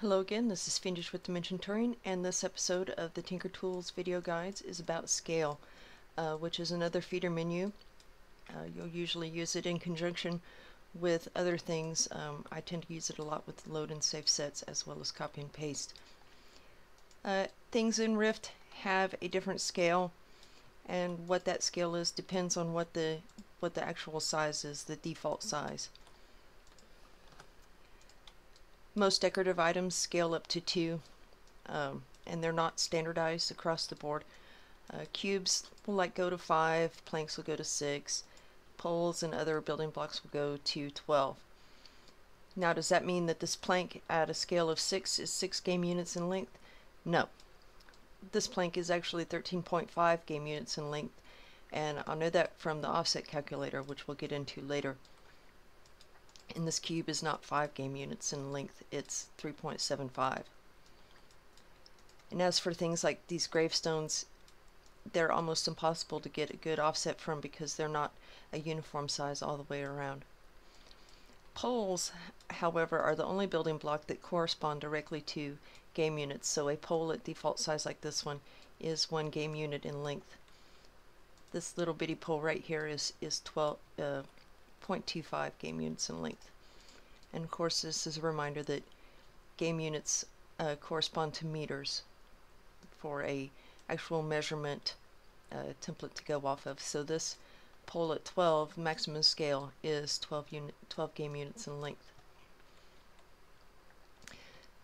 Hello again, this is Fiendish with Dimension Touring, and this episode of the Tinker Tools video guides is about scale, which is another feeder menu. You'll usually use it in conjunction with other things. I tend to use it a lot with load and save sets as well as copy and paste. Things in Rift have a different scale, and what that scale is depends on what the actual size is, the default size. Most decorative items scale up to 2, and they're not standardized across the board. Cubes will go to 5, planks will go to 6, poles and other building blocks will go to 12. Now, does that mean that this plank at a scale of 6 is 6 game units in length? No. This plank is actually 13.5 game units in length, and I'll know that from the offset calculator, which we'll get into later. And this cube is not 5 game units in length, it's 3.75. And as for things like these gravestones, they're almost impossible to get a good offset from because they're not a uniform size all the way around. Poles, however, are the only building block that correspond directly to game units, so a pole at default size like this one is 1 game unit in length. This little bitty pole right here is 0.25 game units in length. And of course, this is a reminder that game units correspond to meters for a actual measurement template to go off of. So this pole at 12 maximum scale is 12 game units in length.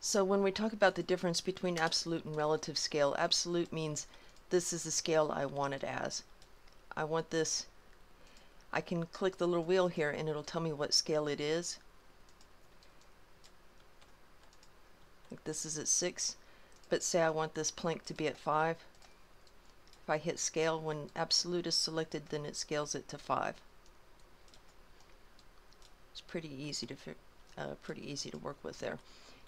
So when we talk about the difference between absolute and relative scale, absolute means this is the scale I want it as. I want this. I can click the little wheel here and it'll tell me what scale it is. Like this is at 6, but say I want this plank to be at 5. If I hit scale, when absolute is selected, then it scales it to 5. It's pretty easy to work with there.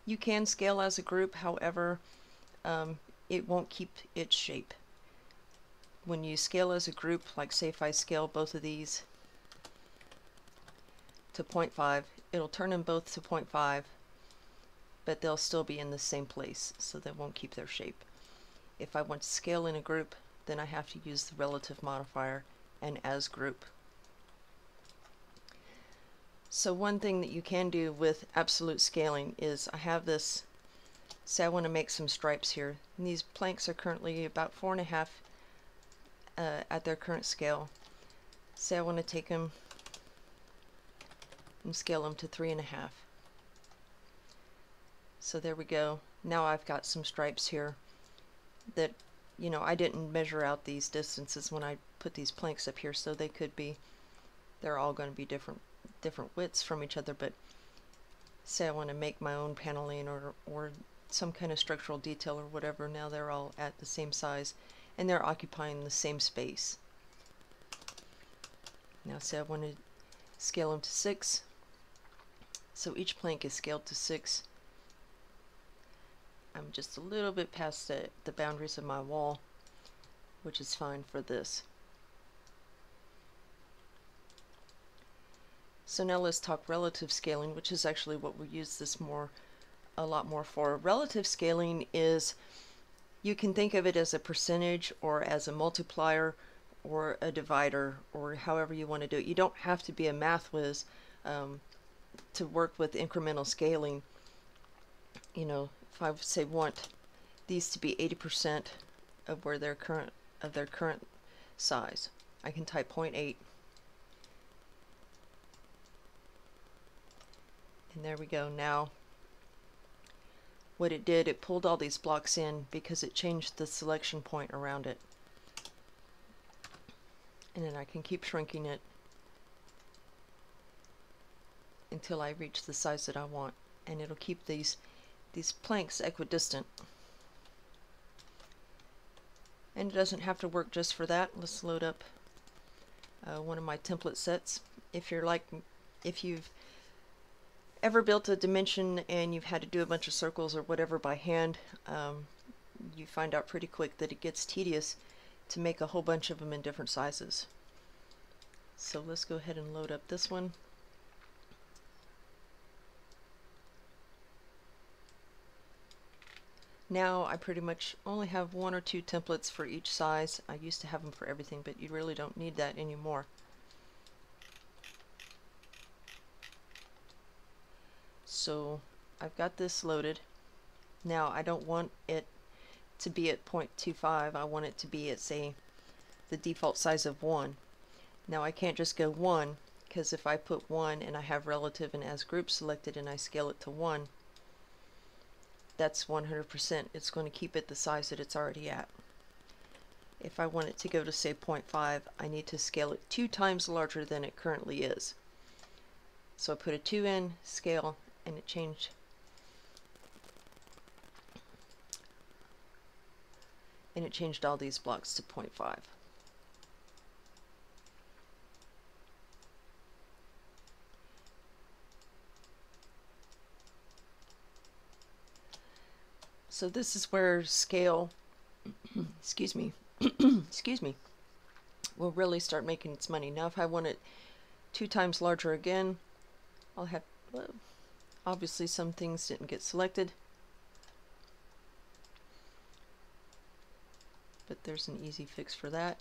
You can scale as a group, however, it won't keep its shape. When you scale as a group, like say if I scale both of these to 0.5, it'll turn them both to 0.5, but they'll still be in the same place, so they won't keep their shape. If I want to scale in a group, then I have to use the relative modifier and as group. So one thing that you can do with absolute scaling is I have this, say I want to make some stripes here, and these planks are currently about 4.5 at their current scale. Say I want to take them and scale them to 3.5. So there we go. Now I've got some stripes here that, you know, I didn't measure out these distances when I put these planks up here, so they're all going to be different widths from each other. But say I want to make my own paneling or some kind of structural detail or whatever, now they're all at the same size and they're occupying the same space. Now say I want to scale them to 6, so each plank is scaled to 6. I'm just a little bit past the boundaries of my wall, which is fine for this. So now let's talk relative scaling, which is actually what we use this a lot more for. Relative scaling is, you can think of it as a percentage or as a multiplier or a divider or however you want to do it. You don't have to be a math whiz to work with incremental scaling. You know, if I say want these to be 80% of their current size, I can type 0.8. And there we go. Now what it did, it pulled all these blocks in because it changed the selection point around it. And then I can keep shrinking it until I reach the size that I want, and it'll keep these planks equidistant. And it doesn't have to work just for that. Let's load up one of my template sets. If you've ever built a dimension and you've had to do a bunch of circles or whatever by hand, you find out pretty quick that it gets tedious to make a whole bunch of them in different sizes. So let's go ahead and load up this one. Now I pretty much only have 1 or 2 templates for each size. I used to have them for everything, but you really don't need that anymore. So I've got this loaded. Now I don't want it to be at 0.25. I want it to be at, say, the default size of 1. Now I can't just go 1, because if I put 1 and I have relative and as group selected and I scale it to 1, that's 100%. It's going to keep it the size that it's already at. If I want it to go to, say, 0.5, I need to scale it 2 times larger than it currently is. So I put a 2 in, scale, and it changed. And it changed all these blocks to 0.5. So this is where scale, excuse me, excuse me, will really start making its money. Now if I want it 2 times larger again, I'll have, well, obviously some things didn't get selected, but there's an easy fix for that.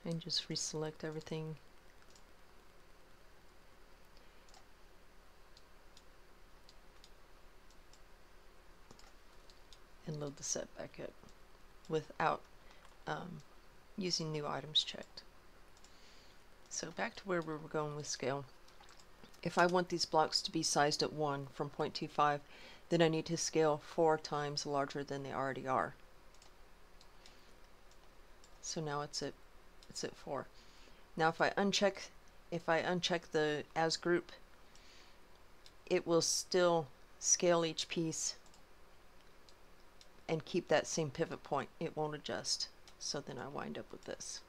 And just reselect everything. And load the set back up without using new items checked. So back to where we were going with scale. If I want these blocks to be sized at 1 from 0.25, then I need to scale 4 times larger than they already are. So now it's at 4. Now if I uncheck the as group, it will still scale each piece and keep that same pivot point. It won't adjust. So then I wind up with this,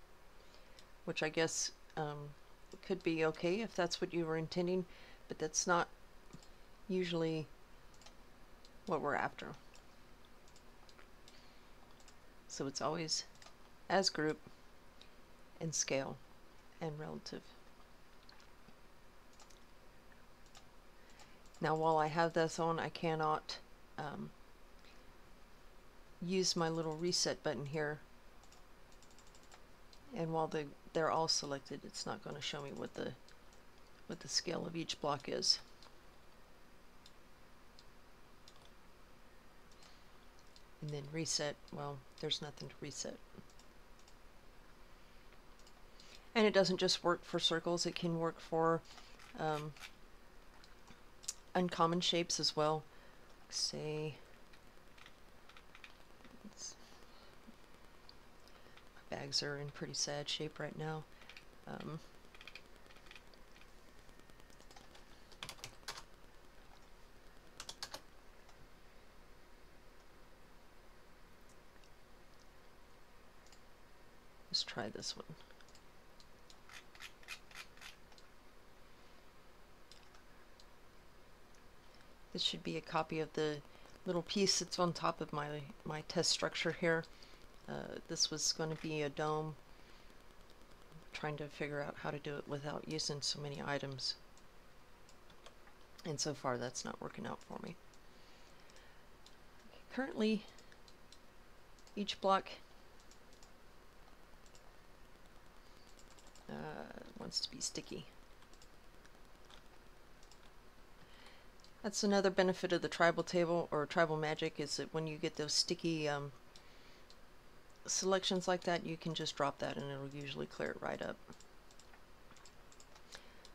which I guess could be okay if that's what you were intending, but that's not usually what we're after. So it's always as group and scale and relative. Now while I have this on, I cannot use my little reset button here, and while they're all selected, it's not going to show me what the scale of each block is. And then reset, well, there's nothing to reset. And it doesn't just work for circles, it can work for uncommon shapes as well. Say, my bags are in pretty sad shape right now. Let's try this one. This should be a copy of the little piece that's on top of my test structure here. This was going to be a dome. I'm trying to figure out how to do it without using so many items. And so far that's not working out for me. Currently, each block wants to be sticky. That's another benefit of the tribal table or tribal magic, is that when you get those sticky selections like that, you can just drop that and it'll usually clear it right up.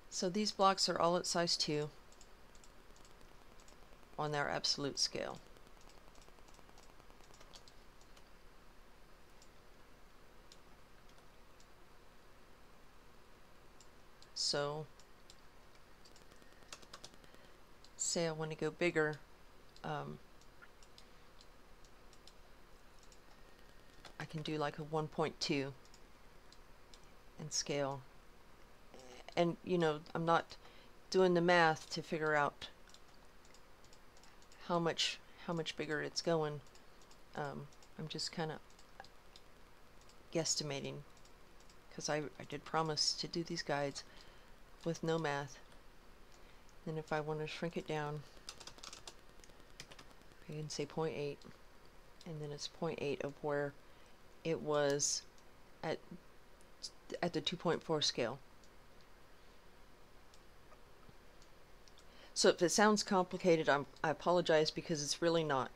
So these blocks are all at size 2 on their absolute scale. So say I want to go bigger, I can do like a 1.2 and scale. And you know, I'm not doing the math to figure out how much bigger it's going. I'm just kind of guesstimating, because I did promise to do these guides with no math. Then if I want to shrink it down, I can say 0.8, and then it's 0.8 of where it was at the 2.4 scale. So if it sounds complicated, I apologize, because it's really not.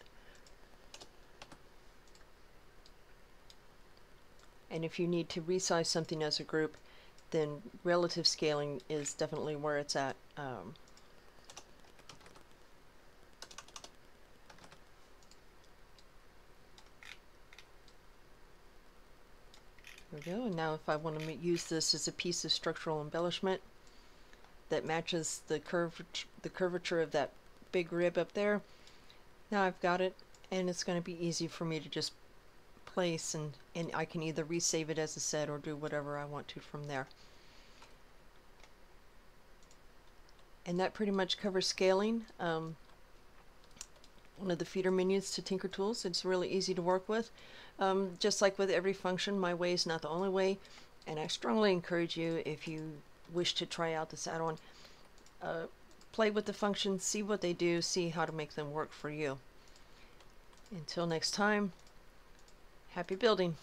And if you need to resize something as a group, then relative scaling is definitely where it's at. There we go. And now if I want to use this as a piece of structural embellishment that matches the curvature of that big rib up there, now I've got it, and it's going to be easy for me to just place, and I can either resave it as a set or do whatever I want to from there. And that pretty much covers scaling. One of the feeder menus to Tinker Tools. It's really easy to work with. Just like with every function, my way is not the only way, and I strongly encourage you, if you wish to try out this add-on, play with the functions, see what they do, see how to make them work for you. Until next time, happy building.